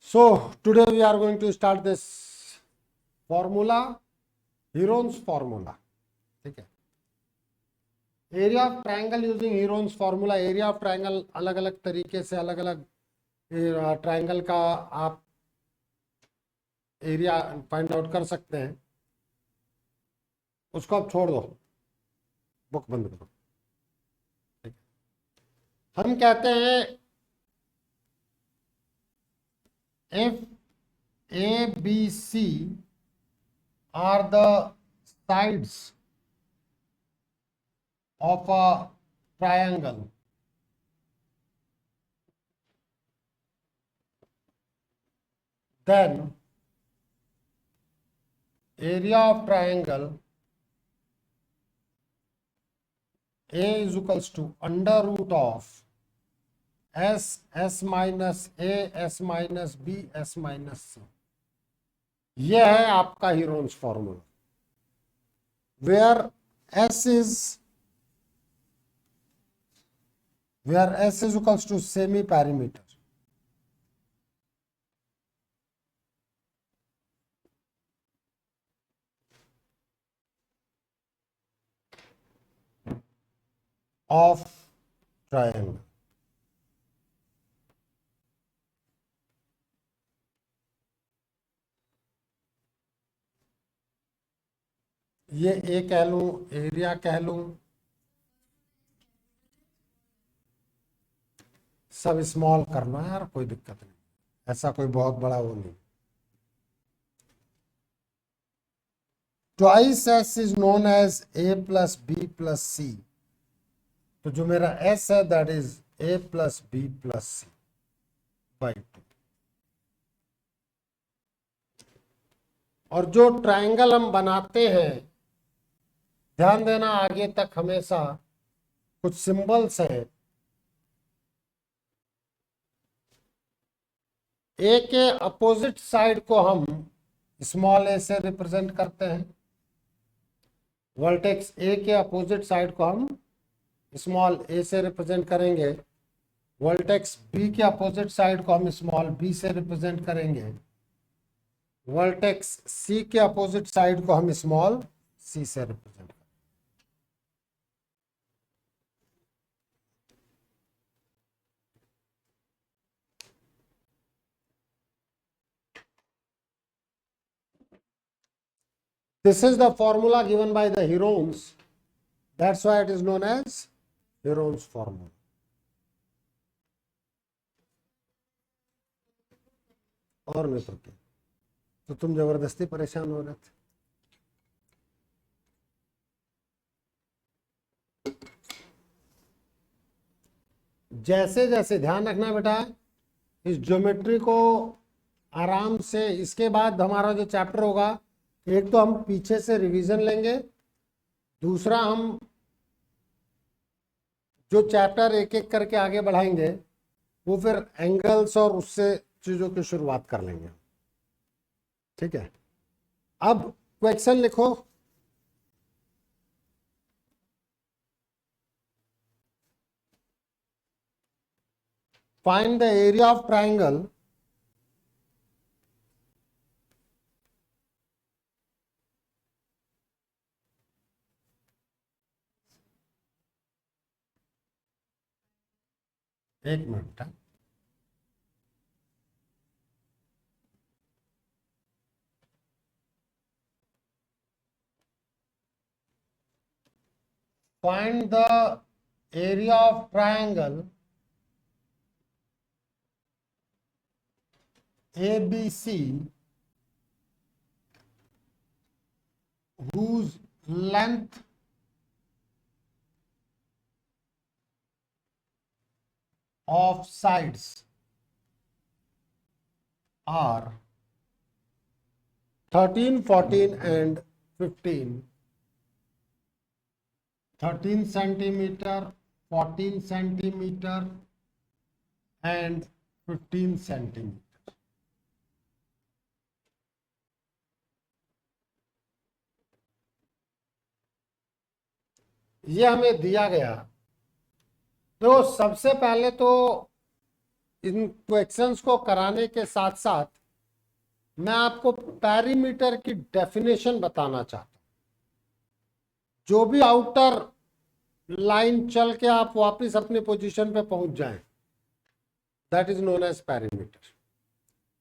So today we are going to start this formula, Heron's formula. ठीक है, area of triangle using Heron's formula. Area of triangle अलग अलग तरीके से अलग अलग ट्रायंगल का आप एरिया फाइंड आउट कर सकते हैं. उसको आप छोड़ दो, बुक बंद करो. ठीक है, हम कहते हैं if A, B, C are the sides of a triangle, then area of triangle A is equals to under root of S, S minus A, S minus B, S minus C. यह है आपका Heron's formula, where S is equals to semi perimeter. Of triangle. ये ए कह लूं, area कह लूं, सब small करना यार, कोई दिक्कत नहीं, ऐसा कोई बहुत बड़ा वो नहीं. Twice S is known as A plus B plus C. तो जो मेरा एस है that is A plus B plus C by 2. और जो ट्रायंगल हम बनाते हैं, ध्यान देना आगे तक हमेशा कुछ सिंबल्स हैं. ए के अपोजिट साइड को हम स्मॉल ए से रिप्रेजेंट करते हैं. वर्टेक्स ए के अपोजिट साइड को हम स्मॉल ए से रिप्रेजेंट करेंगे. वर्टेक्स बी के अपोजिट साइड को हम स्मॉल बी से रिप्रेजेंट करेंगे. वर्टेक्स सी के अपोजिट साइड को हम स्मॉल सी से रिप्रेजेंट करेंगे. This is the formula given by the Heron's. That's why it is known as Heron's formula. और नहीं तो तुम जबरदस्ती परेशान हो रहे थे. जैसे जैसे ध्यान रखना बेटा, इस ज्योमेट्री को आराम से, इसके बाद हमारा जो चैप्टर होगा, एक तो हम पीछे से रिवीजन लेंगे, दूसरा हम जो चैप्टर एक एक करके आगे बढ़ाएंगे वो फिर एंगल्स और उससे चीजों की शुरुआत कर लेंगे. ठीक है, अब क्वेश्चन लिखो. Find the area of triangle एक minute. Find the area of triangle ABC whose length of sides are 13, 14 and 15. 13 centimeter, 14 centimeter and 15 centimeter. ये हमें दिया गया. तो सबसे पहले तो इन क्वेश्चंस को कराने के साथ साथ मैं आपको पेरीमीटर की डेफिनेशन बताना चाहता हूं। जो भी आउटर लाइन चल के आप वापस अपने पोजीशन पे पहुंच जाएं, that is known as perimeter.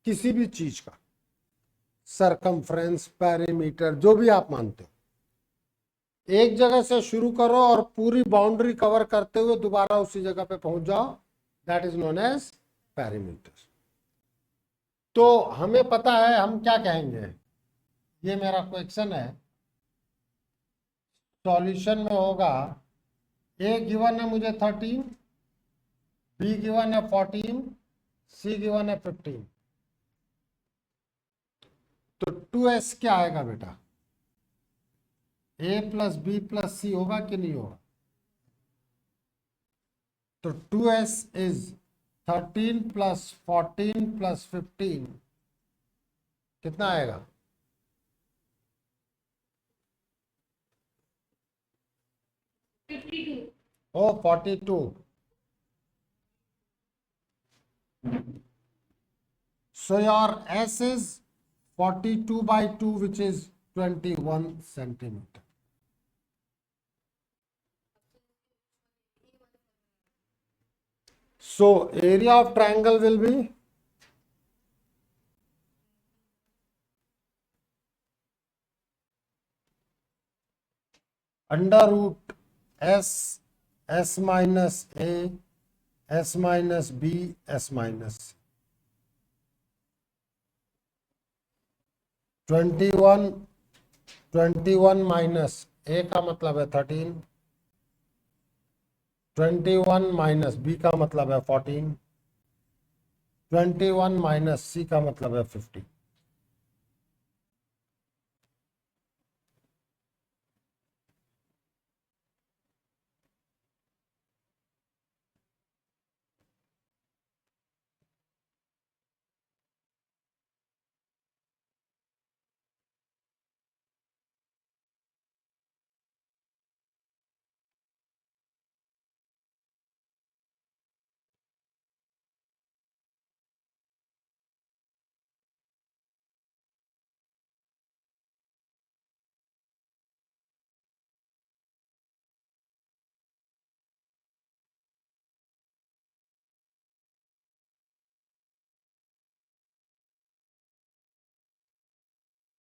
किसी भी चीज का सरकमफ्रेंस, पेरीमीटर, जो भी आप मानते हो, एक जगह से शुरू करो और पूरी बाउंड्री कवर करते हुए दोबारा उसी जगह पे पहुंच जाओ, that is known as perimeter. तो हमें पता है हम क्या कहेंगे। ये मेरा क्वेश्चन है, सॉल्यूशन में होगा ए गिवन है मुझे 13, बी गिवन है 14, सी गिवन है 15। तो 2s क्या आएगा बेटा? ए प्लस बी प्लस सी होगा कि नहीं होगा? तो 2s इज 13 प्लस 14 प्लस 15, कितना आएगा? 52. ओ 42। So your S is 42 by 2, which is 21 centimeter. So area of triangle will be under root S, S minus A, S minus B, S minus C. 21 minus A का मतलब है 13, 21 minus B का मतलब है 14, 21 minus C का मतलब है 50।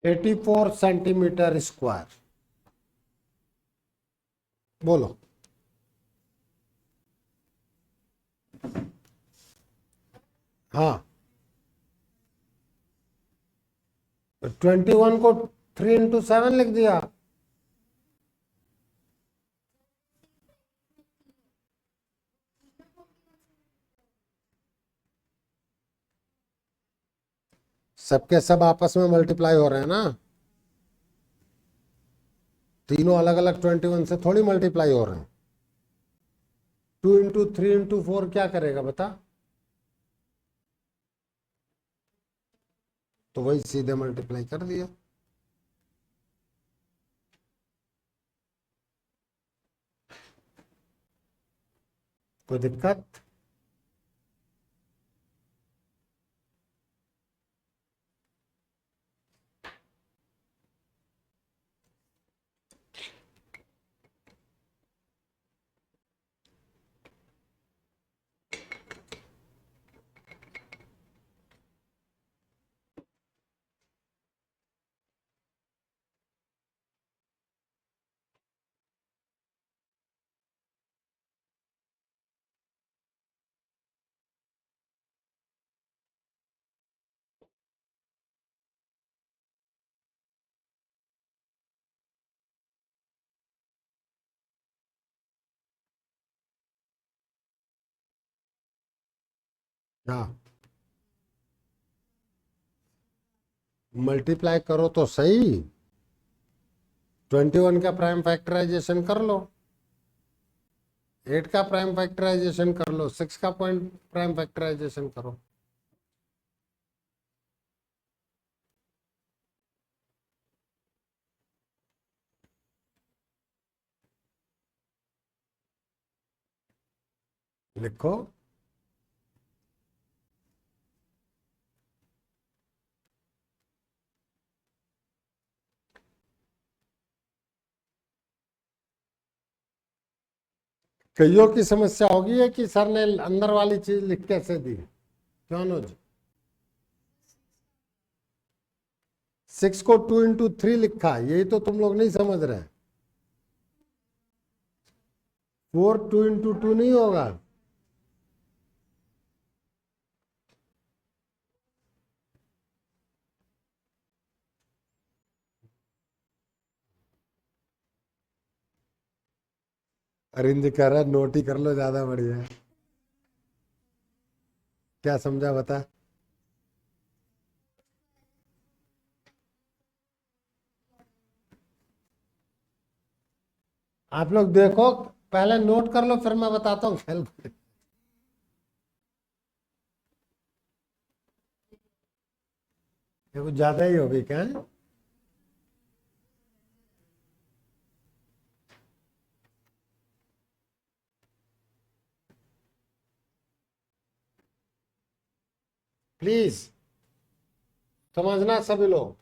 Eighty 4 centimetre square. बोलो। हाँ, 21 को 3 इंटू 7 लिख दिया। सबके सब आपस में मल्टीप्लाई हो रहे हैं ना, तीनों अलग अलग 21 से थोड़ी मल्टीप्लाई हो रहे हैं। 2 इंटू 3 इंटू 4 क्या करेगा बता? तो वही सीधे मल्टीप्लाई कर दिया। कोई दिक्कत? हाँ, मल्टीप्लाई करो तो सही। 21 का प्राइम फैक्टराइजेशन कर लो, 8 का प्राइम फैक्टराइजेशन कर लो, 6 का पॉइंट प्राइम फैक्टराइजेशन करो। लिखो कईयों की समस्या होगी है कि सर ने अंदर वाली चीज लिख कैसे दी। क्यों अनुज? 6 को 2 into 3 लिखा, यही तो तुम लोग नहीं समझ रहे। 4 2 into 2 नहीं होगा। अरिंद कह रहा है नोट ही कर लो, ज्यादा बढ़िया है। क्या समझा बता। आप लोग देखो, पहले नोट कर लो, फिर मैं बताता हूँ खेल। ये कुछ ज्यादा ही होगी क्या? प्लीज समझना सभी लोग।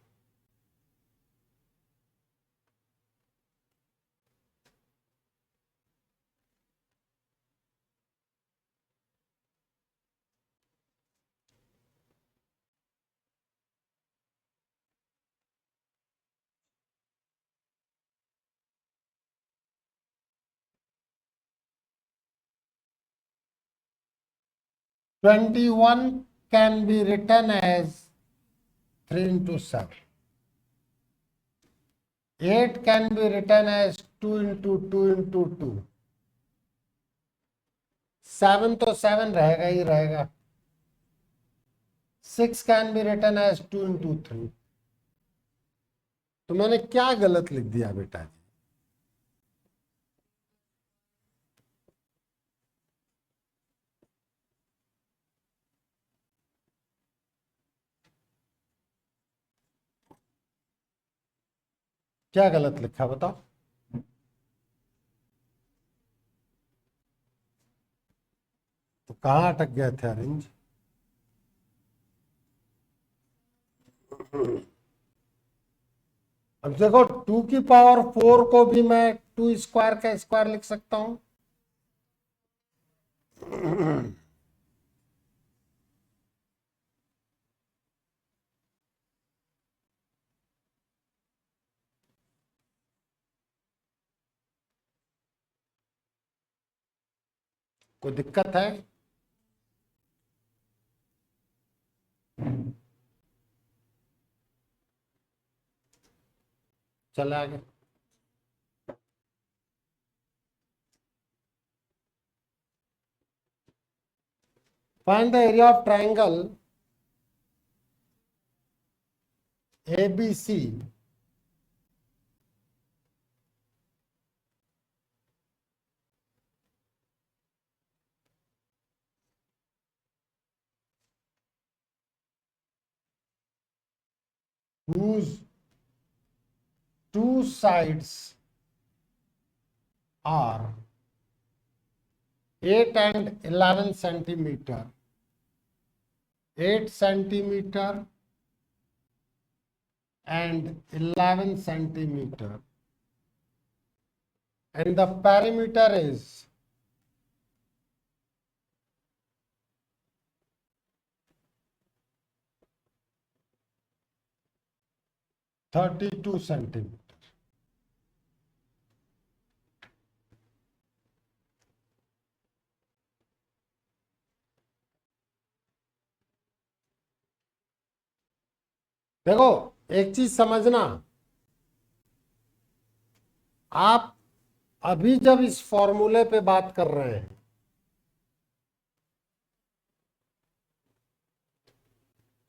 "21 can be written as 3 into 7. 8 can be written as 2 into 2 into 2. 7 तो 7 रहेगा ही रहेगा। 6 can be written as 2 into 3. तो मैंने क्या गलत लिख दिया बेटा जी? क्या गलत लिखा बताओ। तो कहाँ अटक गए थे अरेंज? अब देखो 2 की पावर 4 को भी मैं 2 स्क्वायर का स्क्वायर लिख सकता हूं। कोई दिक्कत है? चले आगे। Find the area of triangle ABC whose two sides are 8 and 11 centimeter, 8 centimeter and 11 centimeter, and the perimeter is 32 centimeter. देखो एक चीज समझना, आप अभी जब इस फॉर्मूले पे बात कर रहे हैं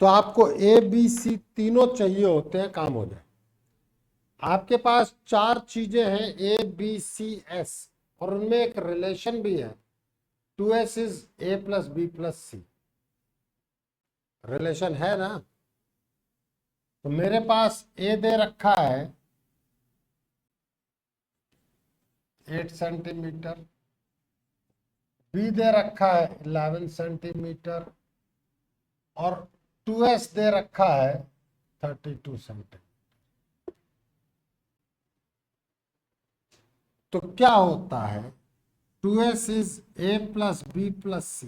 तो आपको ABC तीनों चाहिए होते हैं, काम हो जाए। आपके पास 4 चीजें हैं ABCS, और उनमें एक रिलेशन भी है 2S is A plus B plus C। Relation है ना? तो मेरे पास A दे रखा है 8 सेंटीमीटर, B दे रखा है 11 सेंटीमीटर, और 2S दे रखा है 32 सेंटीमीटर। तो क्या होता है 2s is a plus b plus c.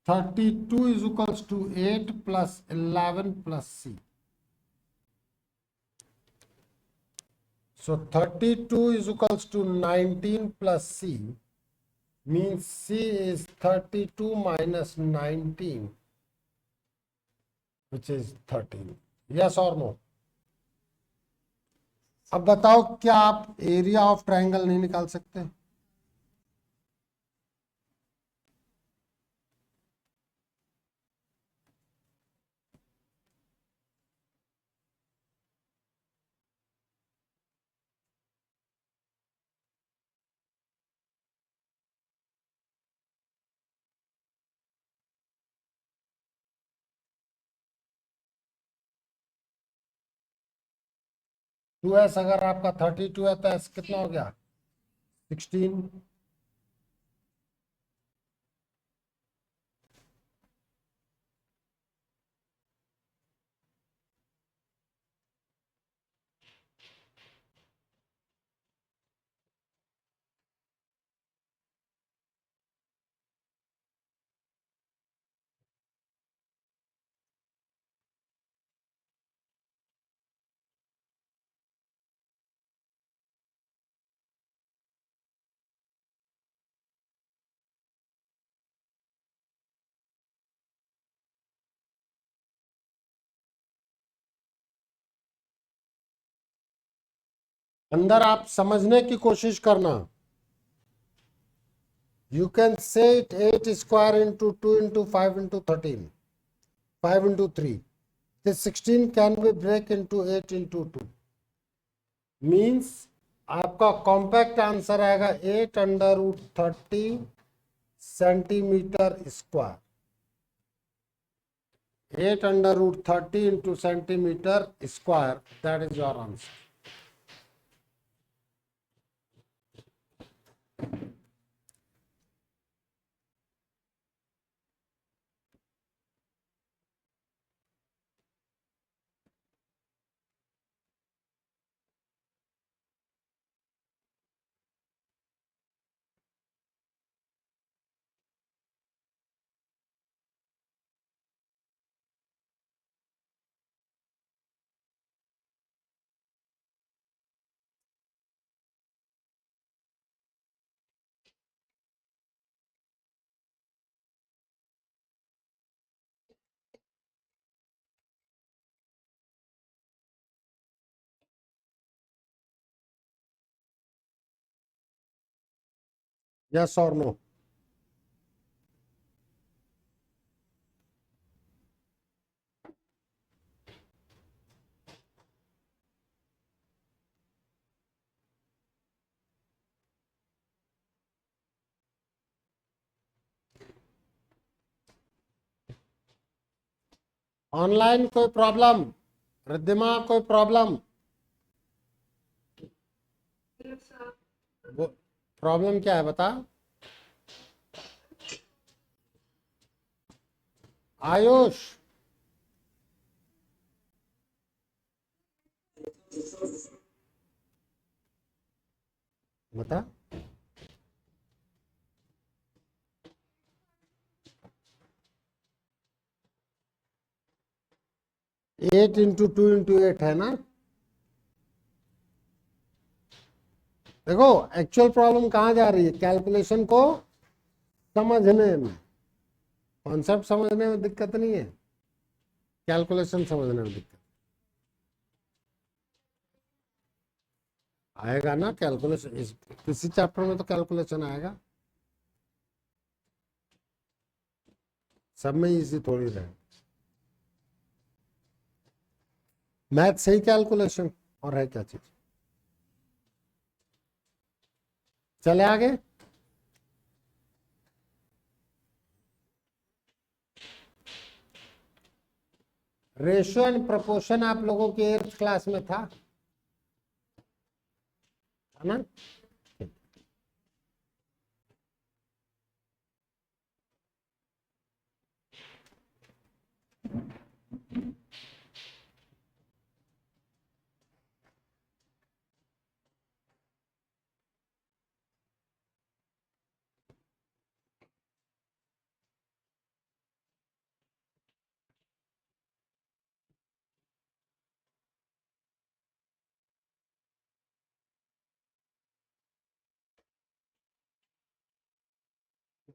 32 is equals to 8 plus 11 plus c. So 32 is equals to 19 plus c, means c is 32 minus 19, which is 13. Yes or no? अब बताओ, क्या आप एरिया ऑफ ट्रायंगल नहीं निकाल सकते? To S अगर आपका 32 है तो एस कितना हो गया? 16. अंदर आप समझने की कोशिश करना. You can say it 8 square into 2 into 5 into 13. 5 into 3. This 16 can be break into 8 into 2. Means आपका कॉम्पैक्ट आंसर आएगा 8 under root 30 centimetre square. 8 under root 30 into centimetre square. That is your answer. Yes or no? Online कोई problem? Riddhima कोई प्रॉब्लम? Problem क्या है बता. आयुष बता. Eight into two into eight है ना. देखो एक्चुअल प्रॉब्लम कहाँ जा रही है? कैलकुलेशन को समझने में. कॉन्सेप्ट समझने में दिक्कत नहीं है, कैलकुलेशन समझने में दिक्कत आएगा ना. कैलकुलेशन किसी चैप्टर में तो कैलकुलेशन आएगा, सब में इजी थोड़ी रहे. मैथ सही कैलकुलेशन और है क्या चीज. चले आगे. रेशियो एंड प्रोपोर्शन आप लोगों के 8th क्लास में था ना.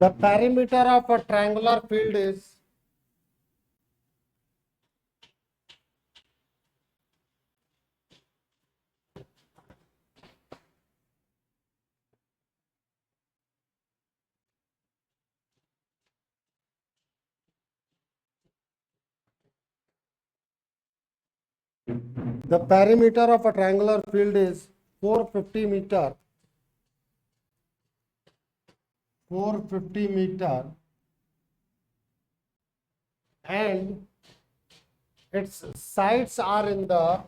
The perimeter of a triangular field is the perimeter of a triangular field is 450 meter. 450 meter, and its sides are in the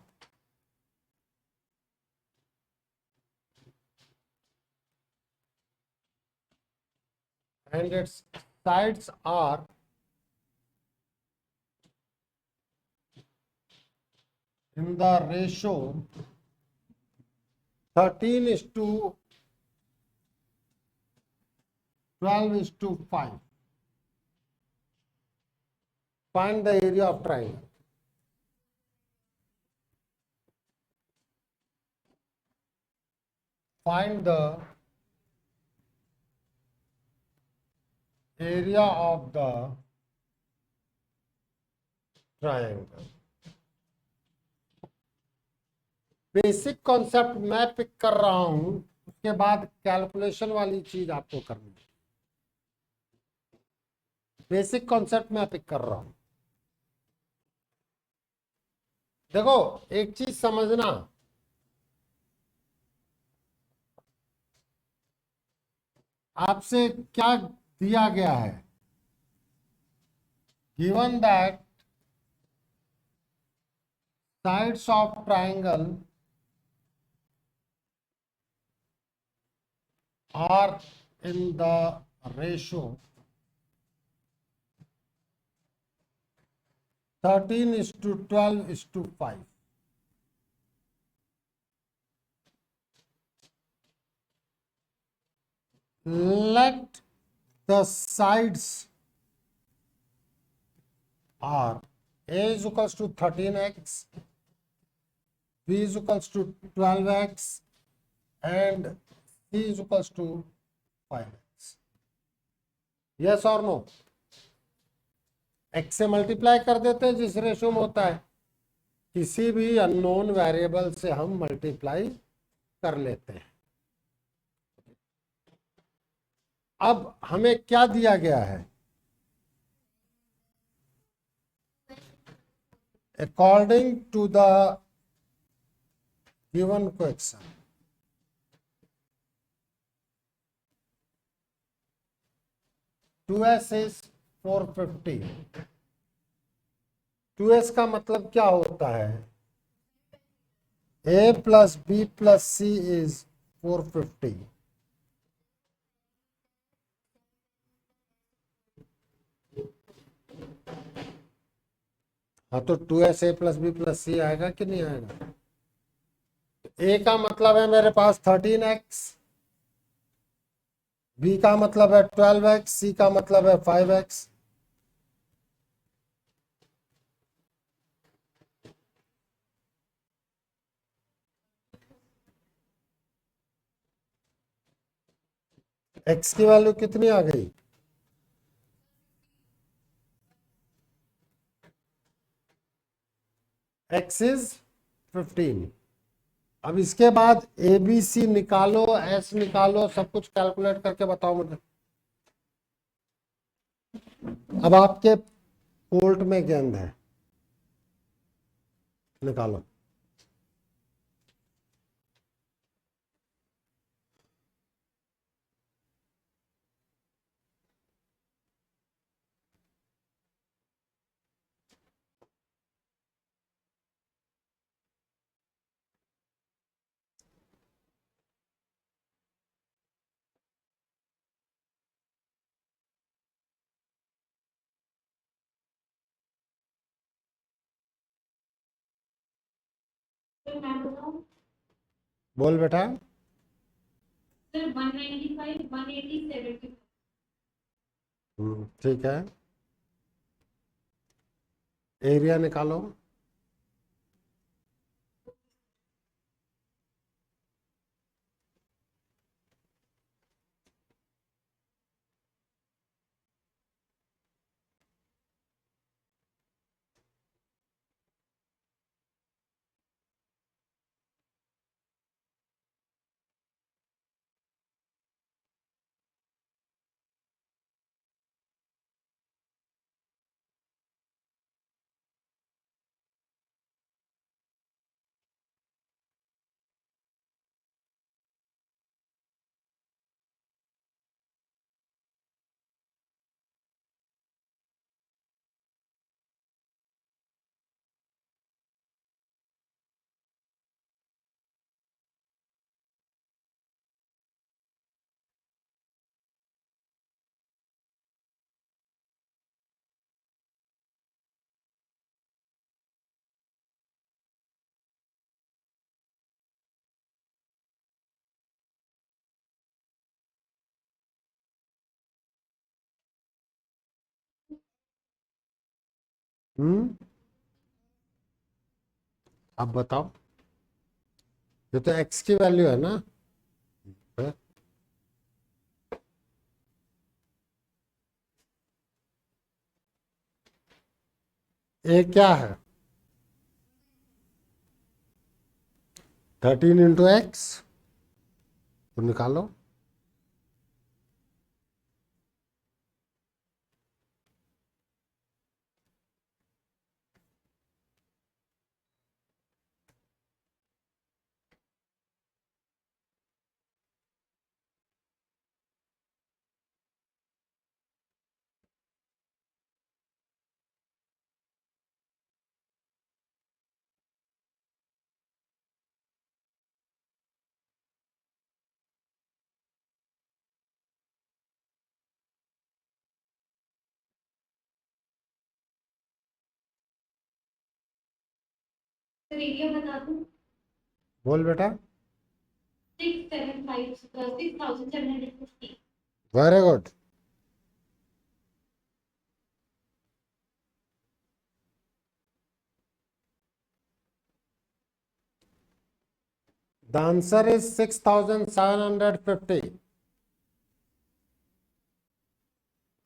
and its sides are in the ratio 13:12:5. Find the area of triangle. Find the area of the triangle. Basic concept मैं pick कर रहा हूं, उसके बाद calculation वाली चीज आपको करनी है. बेसिक कॉन्सेप्ट मैं पिक कर रहा हूं. देखो एक चीज समझना, आपसे क्या दिया गया है. Given that sides of triangle are in the ratio 13:12:5. Let the sides are A is equals to 13x, B is equals to 12x, and C is equals to 5x. Yes or no? x से multiply कर देते हैं जिस ratio में होता है, किसी भी अननोन वेरिएबल से हम मल्टीप्लाई कर लेते हैं. अब हमें क्या दिया गया है? According to the given question, two S is 450. 2s का मतलब क्या होता है? a plus B plus C is 450. हाँ, तो 2s a plus B plus C आएगा कि नहीं आएगा? a का मतलब है मेरे पास 13x, b का मतलब है 12x, c का मतलब है 5x. x की वैल्यू कितनी आ गई? x is 15. अब इसके बाद ए बी सी निकालो, एस निकालो, सब कुछ कैलकुलेट करके बताओ मुझे. अब आपके कोर्ट में गेंद है, निकालो. बोल बेटा. सर 195, 180, 70. ठीक है. एरिया निकालो. अब बताओ, ये तो x की वैल्यू है ना। है? a क्या है? 13 इंटू एक्स, तो निकालो। सर एरिया बता दूं। बोल बेटा। 6,750। Very good. The answer is 6,750।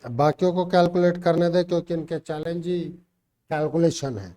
बाकियों को कैलकुलेट करने दे, क्योंकि इनके चैलेंज ही कैलकुलेशन है।